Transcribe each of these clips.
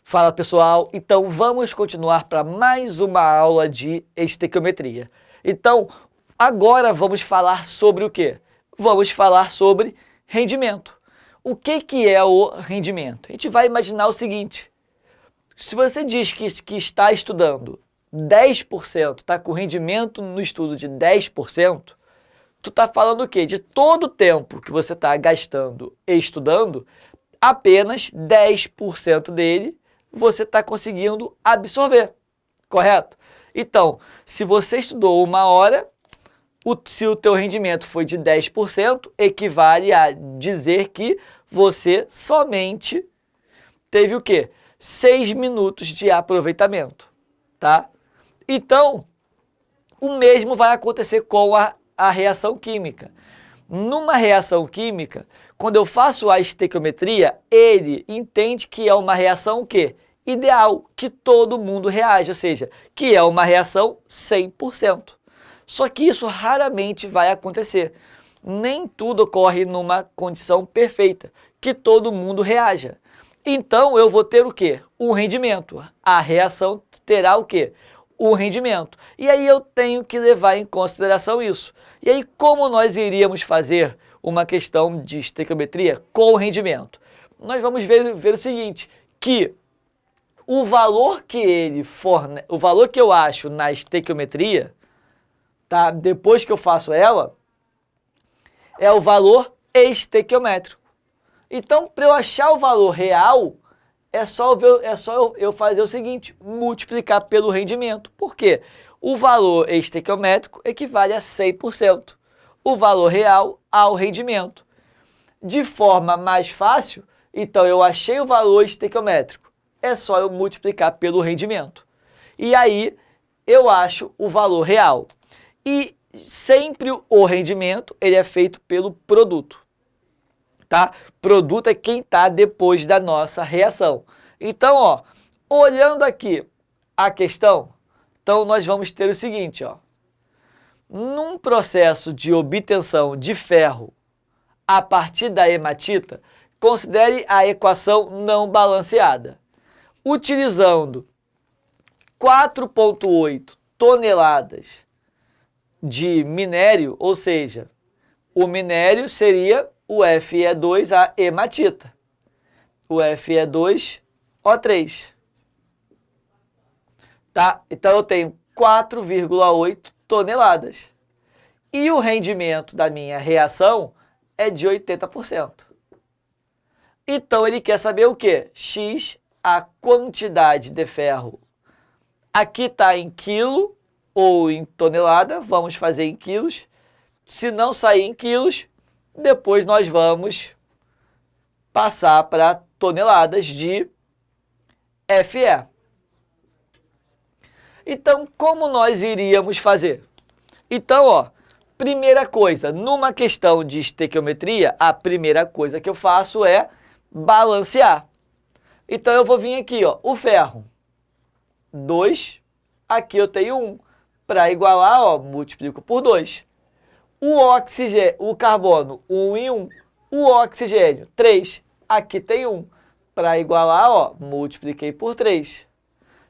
Fala pessoal, então vamos continuar para mais uma aula de estequiometria. Então, agora vamos falar sobre o quê? Vamos falar sobre rendimento. O que é o rendimento? A gente vai imaginar o seguinte, se você diz que está estudando 10%, está com rendimento no estudo de 10%, tu está falando o quê? De todo o tempo que você está gastando estudando, apenas 10% dele você está conseguindo absorver, correto? Então, se você estudou 1 hora, se o teu rendimento foi de 10%, equivale a dizer que você somente teve o quê? 6 minutos de aproveitamento, tá? Então, o mesmo vai acontecer com a reação química. Numa reação química, quando eu faço a estequiometria, ele entende que é uma reação o quê? Ideal, que todo mundo reage, ou seja, que é uma reação 100%. Só que isso raramente vai acontecer. Nem tudo ocorre numa condição perfeita, que todo mundo reaja. Então, eu vou ter o quê? Um rendimento. A reação terá o quê? O rendimento. E aí eu tenho que levar em consideração isso. E aí, como nós iríamos fazer uma questão de estequiometria com rendimento? Nós vamos ver o seguinte, que o valor que o valor que eu acho na estequiometria, tá? Depois que eu faço ela, é o valor estequiométrico. Então, para eu achar o valor real, é só eu fazer o seguinte, multiplicar pelo rendimento. Por quê? O valor estequiométrico equivale a 100%. O valor real ao rendimento. De forma mais fácil, então eu achei o valor estequiométrico. É só eu multiplicar pelo rendimento. E aí eu acho o valor real. E sempre o rendimento ele é feito pelo produto. Tá? Produto é quem está depois da nossa reação. Então, ó, olhando aqui a questão, então nós vamos ter o seguinte, ó. Num processo de obtenção de ferro a partir da hematita, considere a equação não balanceada. Utilizando 4,8 toneladas de minério, ou seja, o minério seria o Fe2, a hematita. O Fe2O3. Tá? Então, eu tenho 4,8 toneladas. E o rendimento da minha reação é de 80%. Então, ele quer saber o quê? X, a quantidade de ferro. Aqui está em quilo ou em tonelada, vamos fazer em quilos. Se não sair em quilos, depois nós vamos passar para toneladas de Fe. Então, como nós iríamos fazer? Então, ó, primeira coisa, numa questão de estequiometria, a primeira coisa que eu faço é balancear. Então, eu vou vir aqui, ó, o ferro, 2, aqui eu tenho 1. Para igualar, ó, multiplico por 2. O oxigênio, o carbono, 1 e 1. O oxigênio, 3. Aqui tem 1. Para igualar, ó, multipliquei por 3.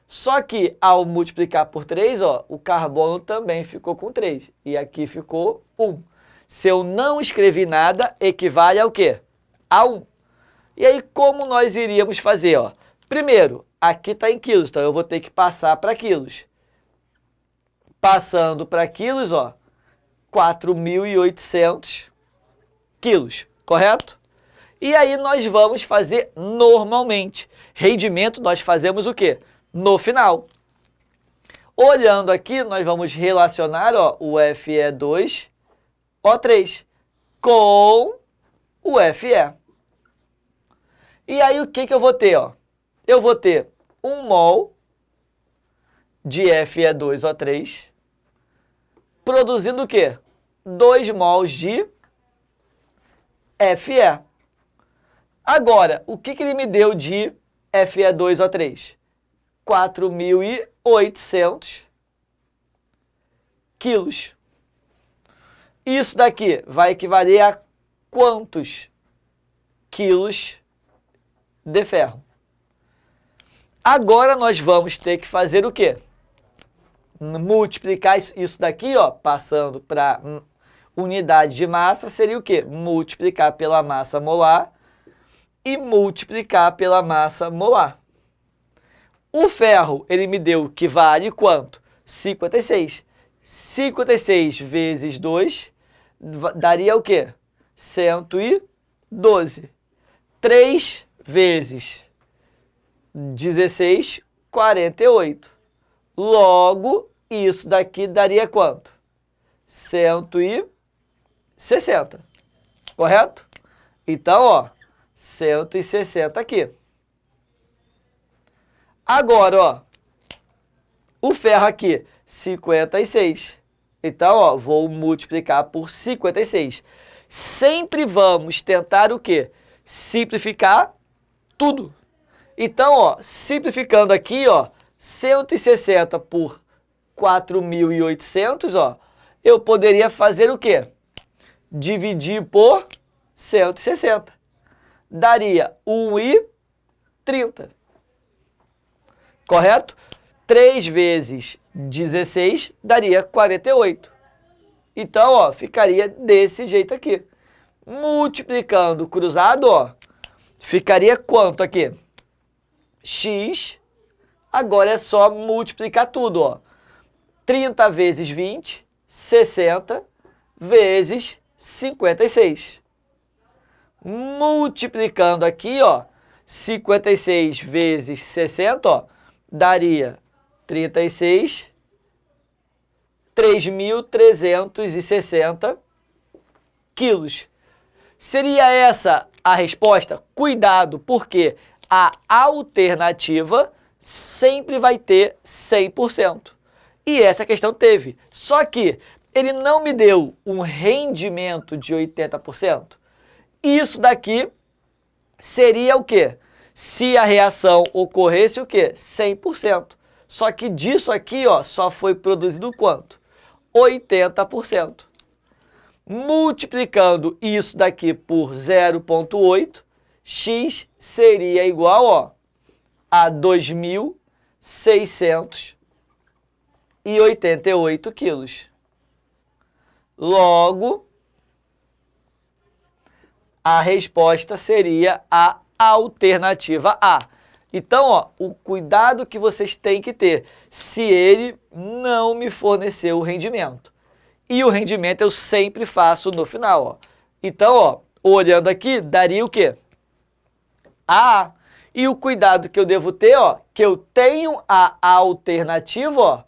Só que, ao multiplicar por 3, ó, o carbono também ficou com 3. E aqui ficou 1. Se eu não escrevi nada, equivale ao quê? A 1. E aí, como nós iríamos fazer, ó? Primeiro, aqui está em quilos, então eu vou ter que passar para quilos. Passando para quilos, ó, 4.800 quilos, correto? E aí nós vamos fazer normalmente. Rendimento nós fazemos o quê? No final. Olhando aqui, nós vamos relacionar, ó, o Fe2O3 com o Fe. E aí o que eu vou ter, ó? Eu vou ter 1 mol de Fe2O3 produzindo o quê? 2 mols de Fe. Agora, o que ele me deu de Fe2O3? 4.800 quilos. Isso daqui vai equivaler a quantos quilos de ferro? Agora nós vamos ter que fazer o quê? Multiplicar isso daqui, ó, passando para unidade de massa, seria o quê? Multiplicar pela massa molar e multiplicar pela massa molar. O ferro, ele me deu que vale quanto? 56. 56 vezes 2 daria o quê? 112. 3 vezes 16, 48. Logo, isso daqui daria quanto? 160. Correto? Então, ó, 160 aqui. Agora, ó, o ferro aqui, 56. Então, ó, vou multiplicar por 56. Sempre vamos tentar o quê? Simplificar tudo. Então, ó, simplificando aqui, ó, 160 por 4.800, ó, eu poderia fazer o quê? Dividir por 160. Daria 1,30. Correto? 3 vezes 16 daria 48. Então, ó, ficaria desse jeito aqui. Multiplicando cruzado, ó, ficaria quanto aqui? X. Agora é só multiplicar tudo, ó. 30 vezes 20, 60, vezes 56. Multiplicando aqui, ó, 56 vezes 60, ó, daria 3.360 quilos. Seria essa a resposta? Cuidado, porque a alternativa sempre vai ter 100%. E essa questão teve. Só que ele não me deu um rendimento de 80%. Isso daqui seria o quê? Se a reação ocorresse o quê? 100%. Só que disso aqui, ó, só foi produzido quanto? 80%. Multiplicando isso daqui por 0,8, x seria igual, ó, a 2.688 quilos. Logo, a resposta seria a alternativa A. Então, ó, o cuidado que vocês têm que ter se ele não me fornecer o rendimento. E o rendimento eu sempre faço no final, ó. Então, ó, olhando aqui, daria o quê? A. E o cuidado que eu devo ter, ó, que eu tenho a alternativa, ó,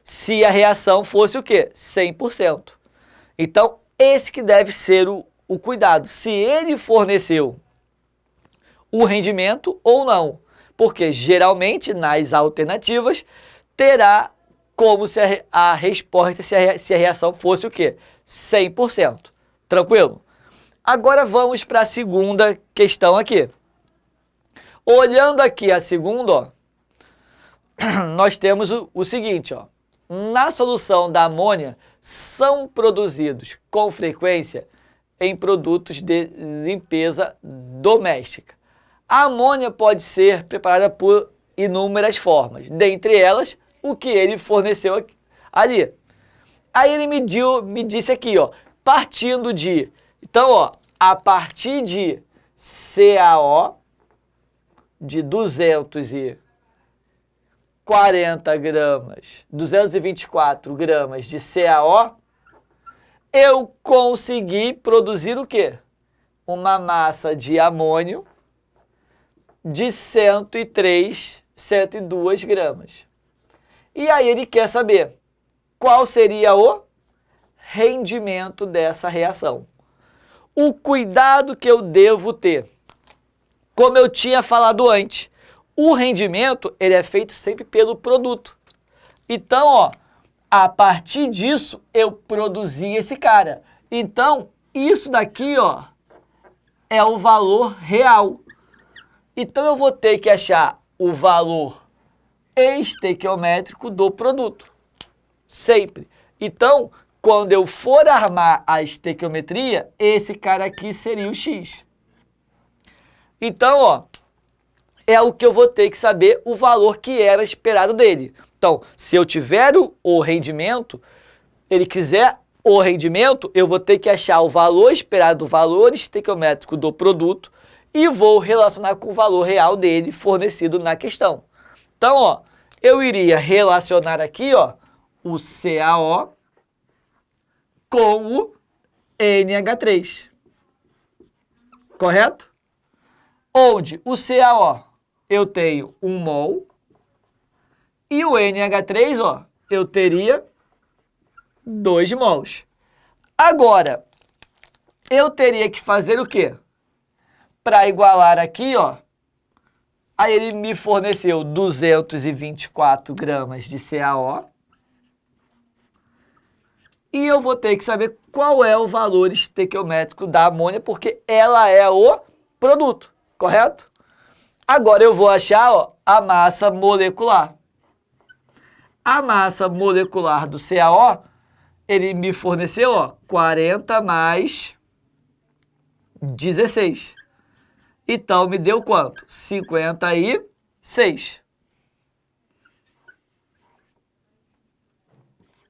se a reação fosse o quê? 100%. Então, esse que deve ser o cuidado, se ele forneceu o rendimento ou não. Porque geralmente nas alternativas terá como se a resposta, se a reação fosse o quê? 100%. Tranquilo? Agora vamos para a segunda questão aqui. Olhando aqui a segunda, ó, nós temos o seguinte, ó. Na solução da amônia são produzidos com frequência em produtos de limpeza doméstica. A amônia pode ser preparada por inúmeras formas, dentre elas o que ele forneceu ali. Aí ele me disse aqui, ó, partindo de, então, ó, a partir de CaO de 240 gramas, 224 gramas de CaO, eu consegui produzir o quê? Uma massa de amônio de 102 gramas. E aí ele quer saber qual seria o rendimento dessa reação. O cuidado que eu devo ter, como eu tinha falado antes, o rendimento ele é feito sempre pelo produto. Então, ó, a partir disso eu produzi esse cara. Então, isso daqui, ó, é o valor real. Então, eu vou ter que achar o valor estequiométrico do produto. Sempre. Então, quando eu for armar a estequiometria, esse cara aqui seria o X. Então, ó, é o que eu vou ter que saber o valor que era esperado dele. Então, se eu tiver o rendimento, ele quiser o rendimento, eu vou ter que achar o valor esperado do valor estequiométrico do produto e vou relacionar com o valor real dele fornecido na questão. Então, ó, eu iria relacionar aqui, ó, o CaO com o NH3. Correto? Onde o CaO eu tenho 1 mol e o NH3, ó, eu teria 2 mols. Agora, eu teria que fazer o quê? Para igualar aqui, ó, aí ele me forneceu 224 gramas de CaO e eu vou ter que saber qual é o valor estequiométrico da amônia, porque ela é o produto, correto? Agora eu vou achar, ó, a massa molecular. A massa molecular do CaO, ele me forneceu, ó, 40 mais 16. Então, me deu quanto? 56.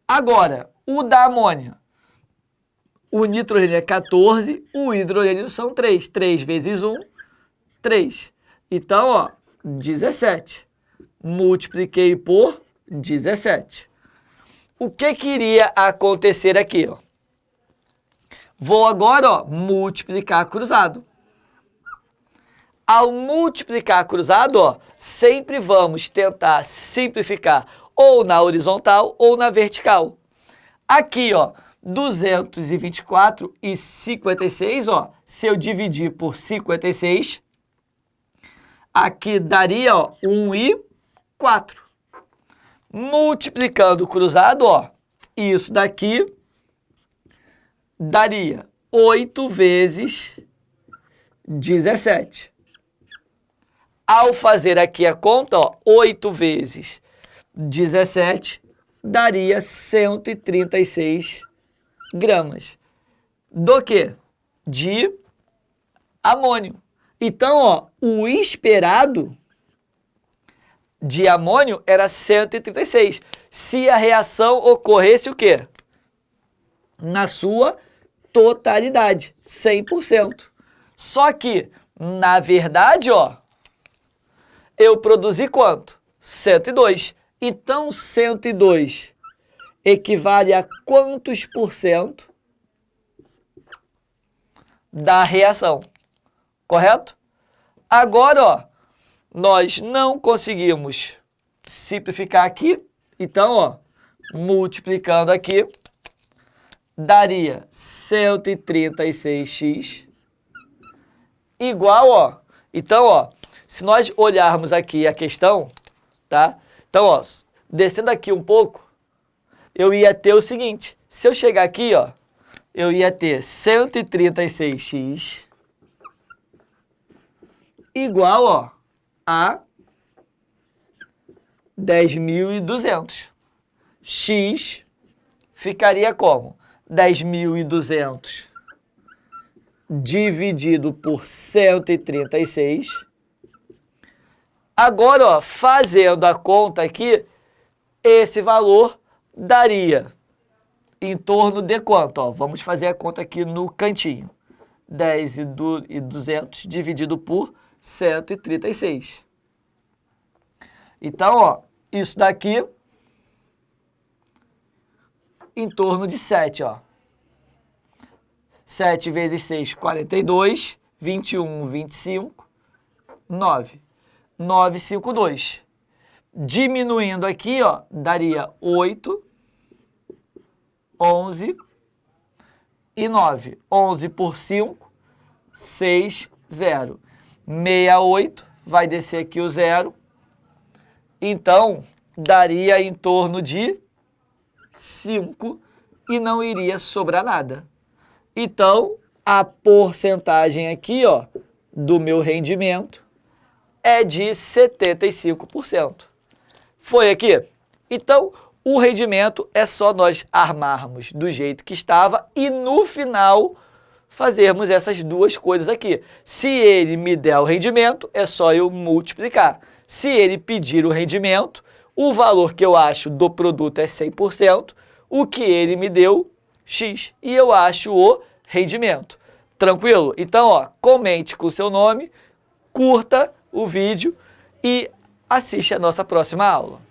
Agora, o da amônia. O nitrogênio é 14, o hidrogênio são 3. 3 vezes 1, 3. Então, ó, 17. Multipliquei por 17. O que iria acontecer aqui, ó? Vou agora, ó, multiplicar cruzado. Ao multiplicar cruzado, ó, sempre vamos tentar simplificar ou na horizontal ou na vertical. Aqui, ó, 224 e 56, ó, se eu dividir por 56, aqui daria, ó, 1 e 4. Multiplicando cruzado, ó, isso daqui daria 8 vezes 17. Ao fazer aqui a conta, ó, 8 vezes 17 daria 136 gramas. Do quê? De amônio. Então, ó, o esperado de amônio era 136. Se a reação ocorresse o quê? Na sua totalidade, 100%. Só que, na verdade, ó, eu produzi quanto? 102. Então, 102 equivale a quantos por cento da reação? Correto? Agora, ó, nós não conseguimos simplificar aqui. Então, ó, multiplicando aqui, daria 136x igual, ó. Então, ó, se nós olharmos aqui a questão, tá? Então, ó, descendo aqui um pouco, eu ia ter o seguinte. Se eu chegar aqui, ó, eu ia ter 136x igual, ó, a 10.200. X ficaria como? 10.200 dividido por 136. Agora, ó, fazendo a conta aqui, esse valor daria em torno de quanto? Ó, vamos fazer a conta aqui no cantinho. 10.200 dividido por 136. Então, ó, isso daqui em torno de 7, ó. 7 vezes 6, 42, 21, 25, 9. 952. Diminuindo aqui, ó, daria 8, 11 e 9. 11 por 5, 6, 0. 68, vai descer aqui o 0. Então, daria em torno de 5 e não iria sobrar nada. Então, a porcentagem aqui, ó, do meu rendimento é de 75%. Foi aqui? Então, o rendimento é só nós armarmos do jeito que estava e no final fazermos essas duas coisas aqui. Se ele me der o rendimento, é só eu multiplicar. Se ele pedir o rendimento, o valor que eu acho do produto é 100%, o que ele me deu, X, e eu acho o rendimento. Tranquilo? Então, ó, comente com o seu nome, curta o vídeo e assiste a nossa próxima aula.